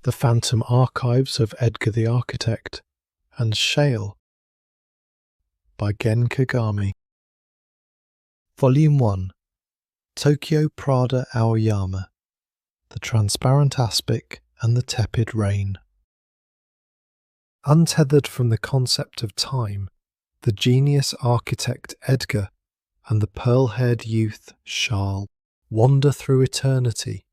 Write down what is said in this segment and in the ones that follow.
The Phantom Archives of Edgar the Architect, and Schale by Gen Kagami. Volume 1. Tokyo, Prada, Aoyama. The Transparent Aspic and the Tepid Rain. Untethered from the concept of time, the genius architect Edgar and the pearl-haired youth Schale wander through eternity,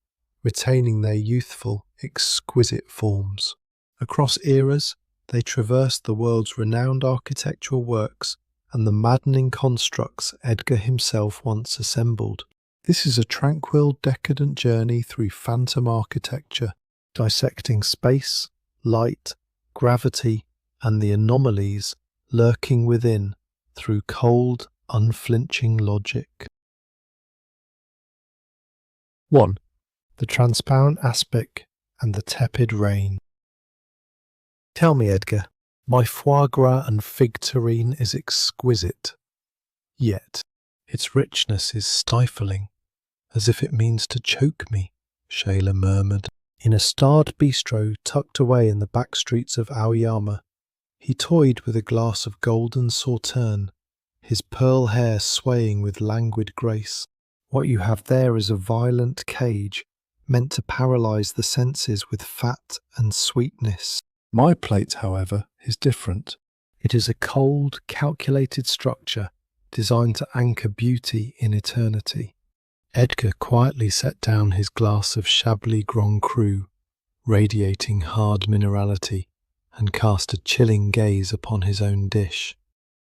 retaining their youthful, exquisite forms. Across eras, they traverse the world's renowned architectural works and the maddening constructs Edgar himself once assembled. This is a tranquil, decadent journey through phantom architecture, dissecting space, light, gravity, and the anomalies lurking within through cold, unflinching logic. 1. The Transparent Aspic and the Tepid Rain. Tell me, Edgar, my foie gras and fig terrine is exquisite, yet its richness is stifling, as if it means to choke me, Schale murmured. In a starred bistro tucked away in the back streets of Aoyama, he toyed with a glass of golden sauterne, his pearl hair swaying with languid grace. What you have there is a violent cage, meant to paralyze the senses with fat and sweetness. My plate, however, is different. It is a cold, calculated structure designed to anchor beauty in eternity. Edgar quietly set down his glass of Chablis Grand Cru, radiating hard minerality, and cast a chilling gaze upon his own dish.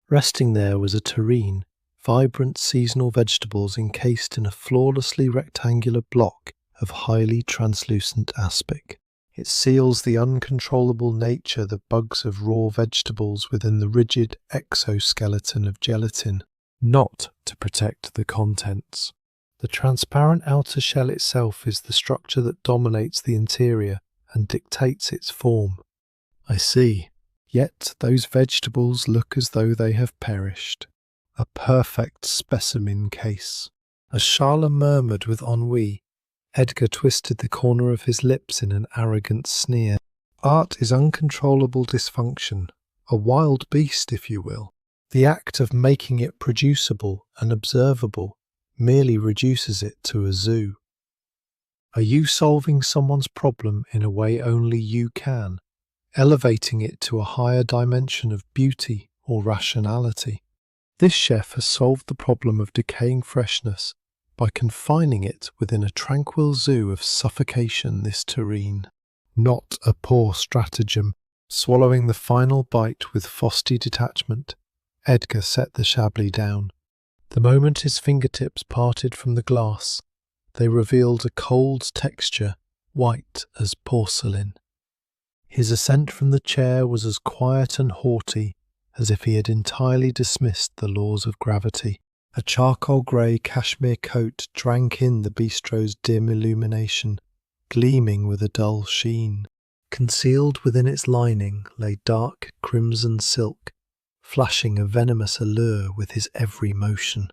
Resting there was a terrine, vibrant seasonal vegetables encased in a flawlessly rectangular block of highly translucent aspic. It seals the uncontrollable nature the bugs of raw vegetables within the rigid exoskeleton of gelatin, not to protect the contents. The transparent outer shell itself is the structure that dominates the interior and dictates its form. I see. Yet those vegetables look as though they have perished. A perfect specimen case. As Schale murmured with ennui, Edgar twisted the corner of his lips in an arrogant sneer. Art is uncontrollable dysfunction, a wild beast, if you will. The act of making it producible and observable merely reduces it to a zoo. Are you solving someone's problem in a way only you can, elevating it to a higher dimension of beauty or rationality? This chef has solved the problem of decaying freshness by confining it within a tranquil zoo of suffocation, this terrine. Not a poor stratagem. Swallowing the final bite with frosty detachment, Edgar set the Chablis down. The moment his fingertips parted from the glass, they revealed a cold texture, white as porcelain. His ascent from the chair was as quiet and haughty as if he had entirely dismissed the laws of gravity. A charcoal grey cashmere coat drank in the bistro's dim illumination, gleaming with a dull sheen. Concealed within its lining lay dark crimson silk, flashing a venomous allure with his every motion.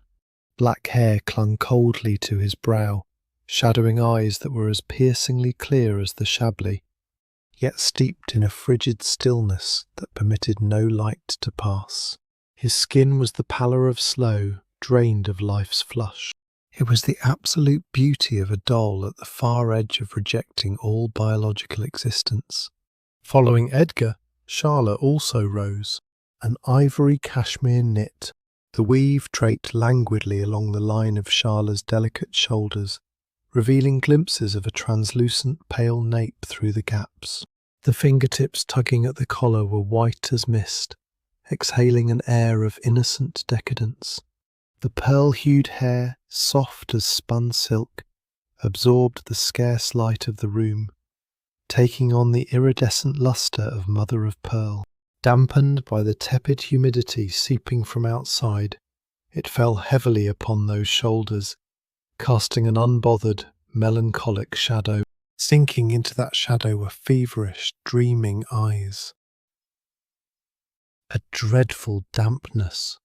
Black hair clung coldly to his brow, shadowing eyes that were as piercingly clear as the Chablis, yet steeped in a frigid stillness that permitted no light to pass. His skin was the pallor of sloe, drained of life's flush. It was the absolute beauty of a doll at the far edge of rejecting all biological existence. Following Edgar, Schale also rose. An ivory cashmere knit, the weave draped languidly along the line of Schale's delicate shoulders, revealing glimpses of a translucent pale nape through the gaps. The fingertips tugging at the collar were white as mist, exhaling an air of innocent decadence. The pearl-hued hair, soft as spun silk, absorbed the scarce light of the room, taking on the iridescent lustre of mother of pearl. Dampened by the tepid humidity seeping from outside, it fell heavily upon those shoulders, casting an unbothered, melancholic shadow. Sinking into that shadow were feverish, dreaming eyes. A dreadful dampness.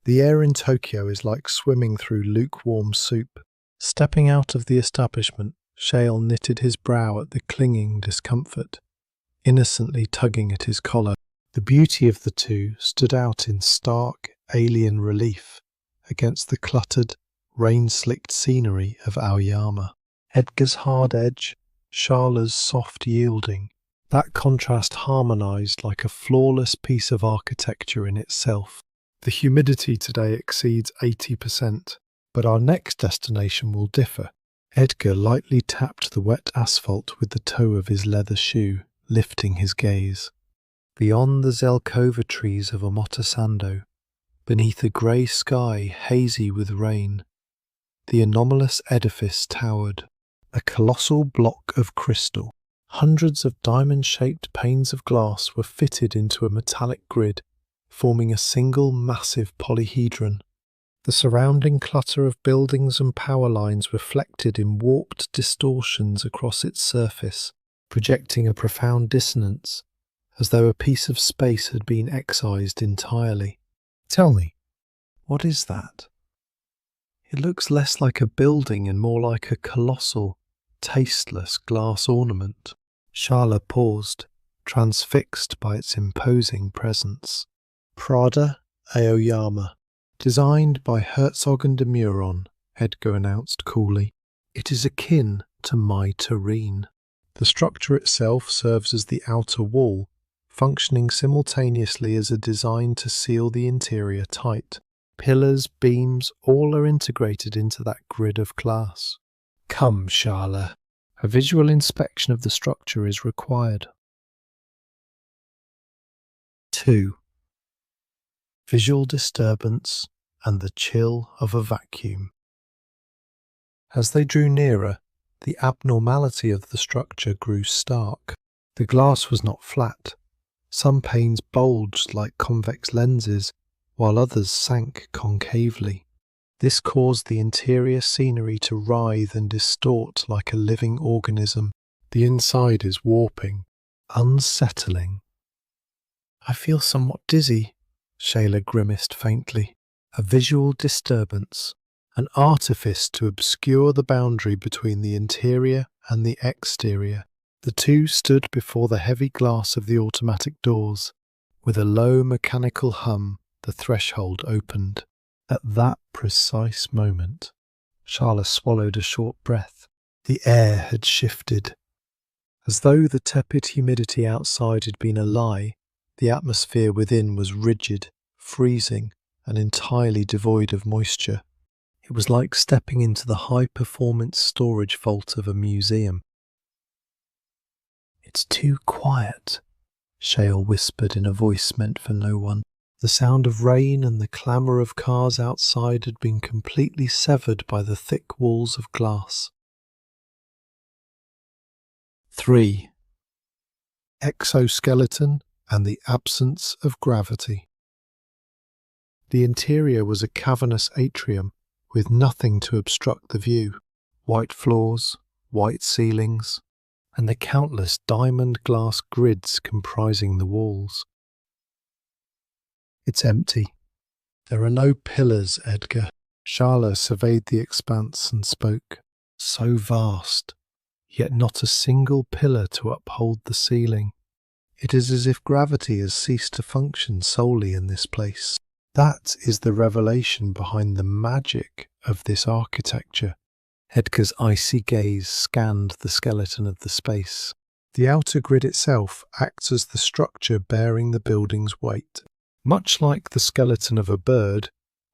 The air in Tokyo is like swimming through lukewarm soup. Stepping out of the establishment, Schale knitted his brow at the clinging discomfort, innocently tugging at his collar. The beauty of the two stood out in stark, alien relief against the cluttered, rain-slicked scenery of Aoyama. Edgar's hard edge, Schale's soft yielding. That contrast harmonized like a flawless piece of architecture in itself. The humidity today exceeds 80%, but our next destination will differ. Edgar lightly tapped the wet asphalt with the toe of his leather shoe, lifting his gaze. Beyond the Zelkova trees of Omotesando, beneath a grey sky hazy with rain, the anomalous edifice towered, a colossal block of crystal. Hundreds of diamond-shaped panes of glass were fitted into a metallic grid, forming a single massive polyhedron. The surrounding clutter of buildings and power lines reflected in warped distortions across its surface, projecting a profound dissonance, as though a piece of space had been excised entirely. Tell me, what is that? It looks less like a building and more like a colossal, tasteless glass ornament. Schale paused, transfixed by its imposing presence. Prada, Aoyama. Designed by Herzog and de Meuron, Edgar announced coolly. It is akin to my terrine. The structure itself serves as the outer wall, functioning simultaneously as a design to seal the interior tight. Pillars, beams, all are integrated into that grid of glass. Come, Schale. A visual inspection of the structure is required. 2. Visual disturbance and the chill of a vacuum. As they drew nearer, the abnormality of the structure grew stark. The glass was not flat. Some panes bulged like convex lenses, while others sank concavely. This caused the interior scenery to writhe and distort like a living organism. The inside is warping, unsettling. I feel somewhat dizzy, Schale grimaced faintly. A visual disturbance, an artifice to obscure the boundary between the interior and the exterior. The two stood before the heavy glass of the automatic doors. With a low mechanical hum, the threshold opened. At that precise moment, Schale swallowed a short breath. The air had shifted. As though the tepid humidity outside had been a lie, the atmosphere within was rigid, freezing, and entirely devoid of moisture. It was like stepping into the high-performance storage vault of a museum. It's too quiet, Schale whispered in a voice meant for no one. The sound of rain and the clamour of cars outside had been completely severed by the thick walls of glass. 3. Exoskeleton and the absence of gravity. The interior was a cavernous atrium with nothing to obstruct the view. White floors, white ceilings, and the countless diamond glass grids comprising the walls. It's empty. There are no pillars, Edgar. Schale surveyed the expanse and spoke. So vast, yet not a single pillar to uphold the ceiling. It is as if gravity has ceased to function solely in this place. That is the revelation behind the magic of this architecture. Edgar's icy gaze scanned the skeleton of the space. The outer grid itself acts as the structure bearing the building's weight, much like the skeleton of a bird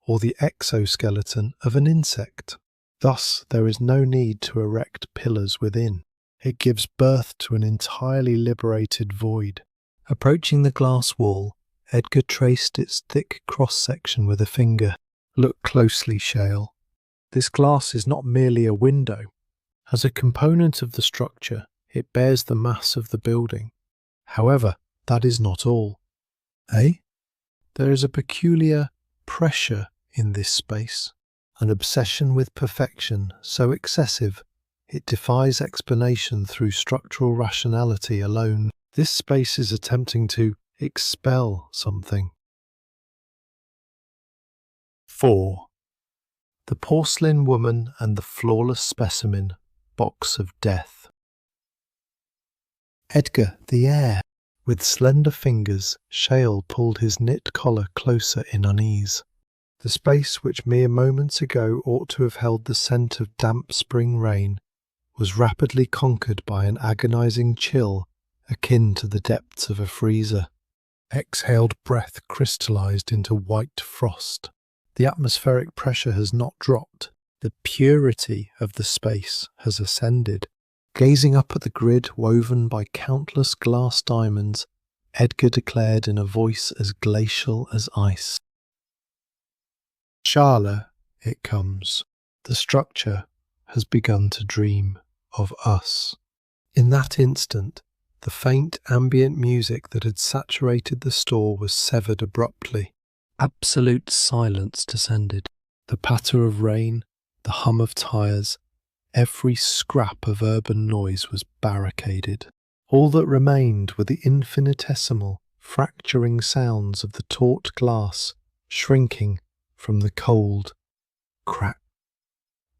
or the exoskeleton of an insect. Thus, there is no need to erect pillars within. It gives birth to an entirely liberated void. Approaching the glass wall, Edgar traced its thick cross-section with a finger. Look closely, Schale. This glass is not merely a window. As a component of the structure, it bears the mass of the building. However, that is not all. Eh? There is a peculiar pressure in this space, an obsession with perfection so excessive it defies explanation through structural rationality alone. This space is attempting to expel something. 4. The porcelain woman and the flawless specimen, box of death. Edgar, the air! With slender fingers, Schale pulled his knit collar closer in unease. The space which mere moments ago ought to have held the scent of damp spring rain was rapidly conquered by an agonizing chill akin to the depths of a freezer. Exhaled breath crystallized into white frost. The atmospheric pressure has not dropped. The purity of the space has ascended. Gazing up at the grid woven by countless glass diamonds, Edgar declared in a voice as glacial as ice. Schale, it comes. The structure has begun to dream of us. In that instant, the faint ambient music that had saturated the store was severed abruptly. Absolute silence descended. The patter of rain, the hum of tyres, every scrap of urban noise was barricaded. All that remained were the infinitesimal, fracturing sounds of the taut glass shrinking from the cold. Crack,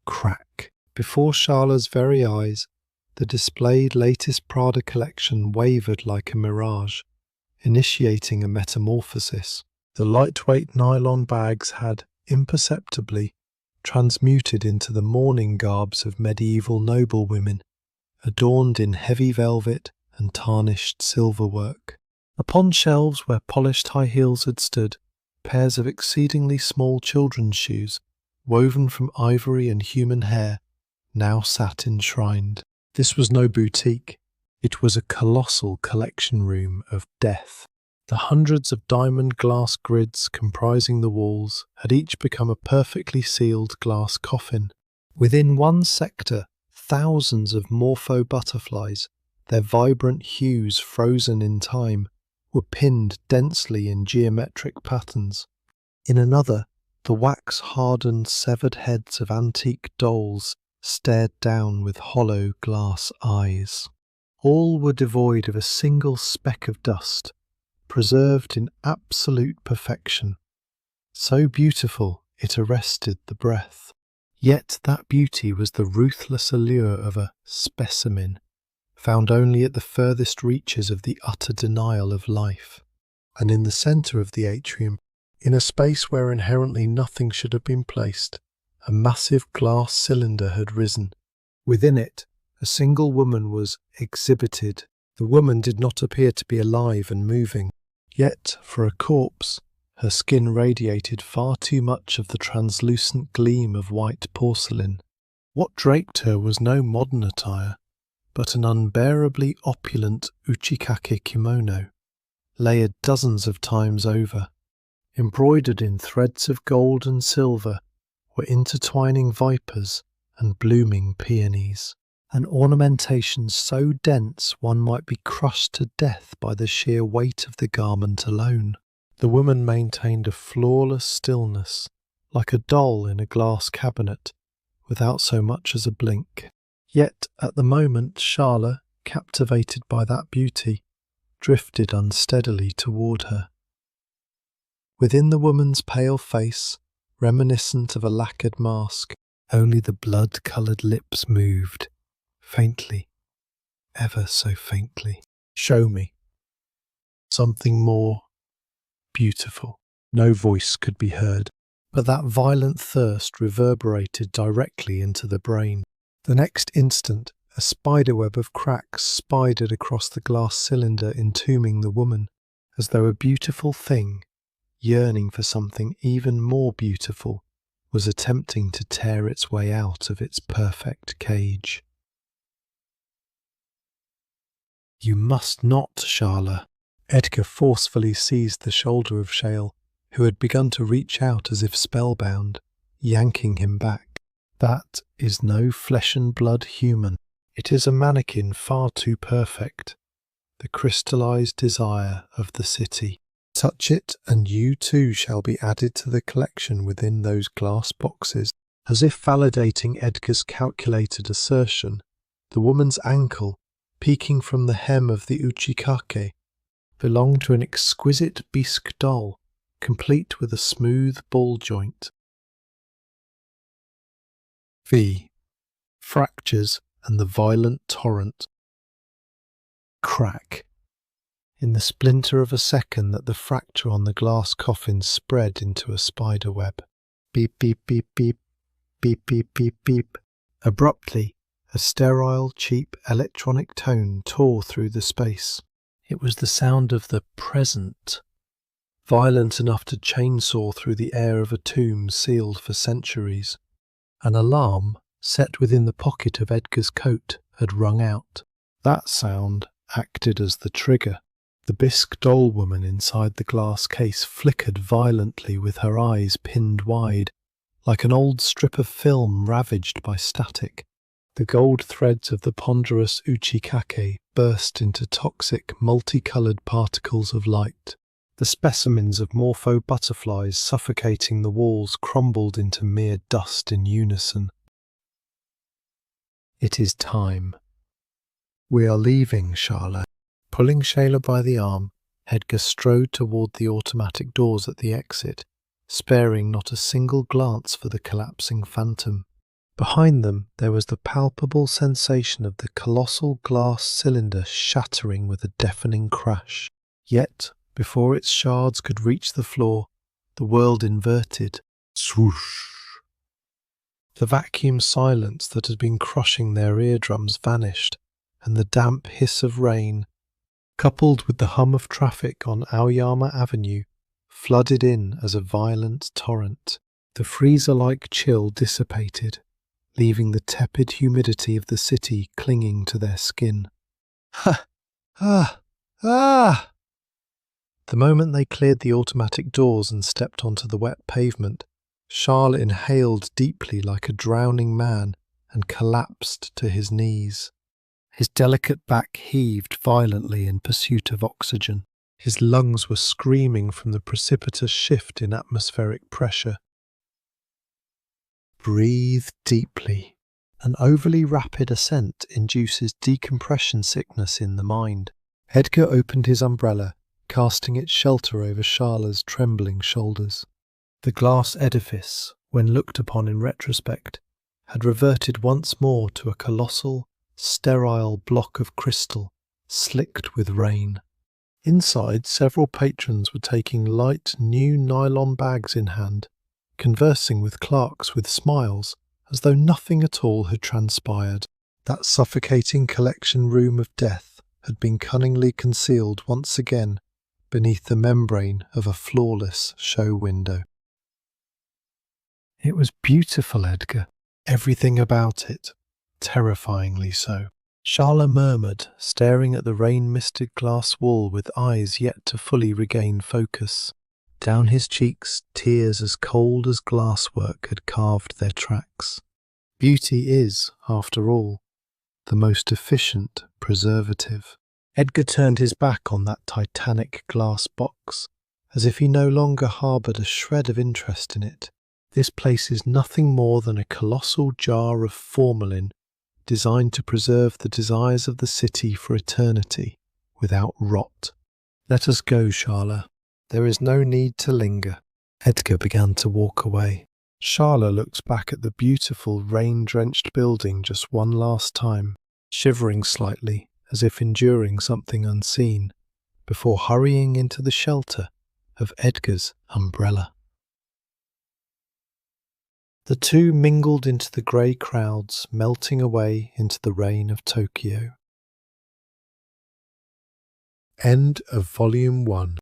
crack. Before Schale's very eyes, the displayed latest Prada collection wavered like a mirage, initiating a metamorphosis. The lightweight nylon bags had, imperceptibly, transmuted into the mourning garbs of medieval noblewomen, adorned in heavy velvet and tarnished silverwork. Upon shelves where polished high heels had stood, pairs of exceedingly small children's shoes, woven from ivory and human hair, now sat enshrined. This was no boutique. It was a colossal collection room of death. The hundreds of diamond glass grids comprising the walls had each become a perfectly sealed glass coffin. Within one sector, thousands of morpho butterflies, their vibrant hues frozen in time, were pinned densely in geometric patterns. In another, the wax-hardened severed heads of antique dolls stared down with hollow glass eyes. All were devoid of a single speck of dust, preserved in absolute perfection. So beautiful it arrested the breath. Yet that beauty was the ruthless allure of a specimen, found only at the furthest reaches of the utter denial of life. And in the centre of the atrium, in a space where inherently nothing should have been placed, a massive glass cylinder had risen. Within it, a single woman was exhibited. The woman did not appear to be alive and moving. Yet, for a corpse, her skin radiated far too much of the translucent gleam of white porcelain. What draped her was no modern attire, but an unbearably opulent uchikake kimono, layered dozens of times over. Embroidered in threads of gold and silver were intertwining vipers and blooming peonies, an ornamentation so dense one might be crushed to death by the sheer weight of the garment alone. The woman maintained a flawless stillness, like a doll in a glass cabinet, without so much as a blink. Yet at the moment Schale, captivated by that beauty, drifted unsteadily toward her. Within the woman's pale face, reminiscent of a lacquered mask, only the blood-coloured lips moved, faintly, ever so faintly. Show me. Something more beautiful. No voice could be heard, but that violent thirst reverberated directly into the brain. The next instant, a spiderweb of cracks spidered across the glass cylinder, entombing the woman, as though a beautiful thing, yearning for something even more beautiful, was attempting to tear its way out of its perfect cage. You must not, Schale. Edgar forcefully seized the shoulder of Schale, who had begun to reach out as if spellbound, yanking him back. That is no flesh and blood human. It is a mannequin far too perfect, the crystallized desire of the city. Touch it, and you too shall be added to the collection within those glass boxes. As if validating Edgar's calculated assertion, the woman's ankle, peeking from the hem of the uchikake, belonged to an exquisite bisque doll, complete with a smooth ball joint. V. Fractures and the violent torrent. Crack. In the splinter of a second that the fracture on the glass coffin spread into a spider web. Beep, beep, beep, beep, beep, beep, beep, beep. Abruptly, a sterile, cheap electronic tone tore through the space. It was the sound of the present, violent enough to chainsaw through the air of a tomb sealed for centuries. An alarm, set within the pocket of Edgar's coat, had rung out. That sound acted as the trigger. The bisque doll woman inside the glass case flickered violently with her eyes pinned wide, like an old strip of film ravaged by static. The gold threads of the ponderous uchikake burst into toxic, multicoloured particles of light. The specimens of morpho butterflies suffocating the walls crumbled into mere dust in unison. It is time. We are leaving, Schale. Pulling Schale by the arm, Edgar strode toward the automatic doors at the exit, sparing not a single glance for the collapsing phantom. Behind them there was the palpable sensation of the colossal glass cylinder shattering with a deafening crash. Yet, before its shards could reach the floor, the world inverted. Swoosh! The vacuum silence that had been crushing their eardrums vanished, and the damp hiss of rain, coupled with the hum of traffic on Aoyama Avenue, flooded in as a violent torrent. The freezer-like chill dissipated, leaving the tepid humidity of the city clinging to their skin. Ha! Ah! Ah! The moment they cleared the automatic doors and stepped onto the wet pavement, Schale inhaled deeply like a drowning man and collapsed to his knees. His delicate back heaved violently in pursuit of oxygen. His lungs were screaming from the precipitous shift in atmospheric pressure. Breathe deeply. An overly rapid ascent induces decompression sickness in the mind. Edgar opened his umbrella, casting its shelter over Schale's trembling shoulders. The glass edifice, when looked upon in retrospect, had reverted once more to a colossal, sterile block of crystal, slicked with rain. Inside, several patrons were taking light, new nylon bags in hand, conversing with clerks with smiles, as though nothing at all had transpired. That suffocating collection room of death had been cunningly concealed once again beneath the membrane of a flawless show window. It was beautiful, Edgar. Everything about it. Terrifyingly so. Schale murmured, staring at the rain-misted glass wall with eyes yet to fully regain focus. Down his cheeks, tears as cold as glasswork had carved their tracks. Beauty is, after all, the most efficient preservative. Edgar turned his back on that titanic glass box, as if he no longer harboured a shred of interest in it. This place is nothing more than a colossal jar of formalin designed to preserve the desires of the city for eternity without rot. Let us go, Schale. There is no need to linger. Edgar began to walk away. Schale looked back at the beautiful rain-drenched building just one last time, shivering slightly as if enduring something unseen, before hurrying into the shelter of Edgar's umbrella. The two mingled into the grey crowds, melting away into the rain of Tokyo. End of Volume 1.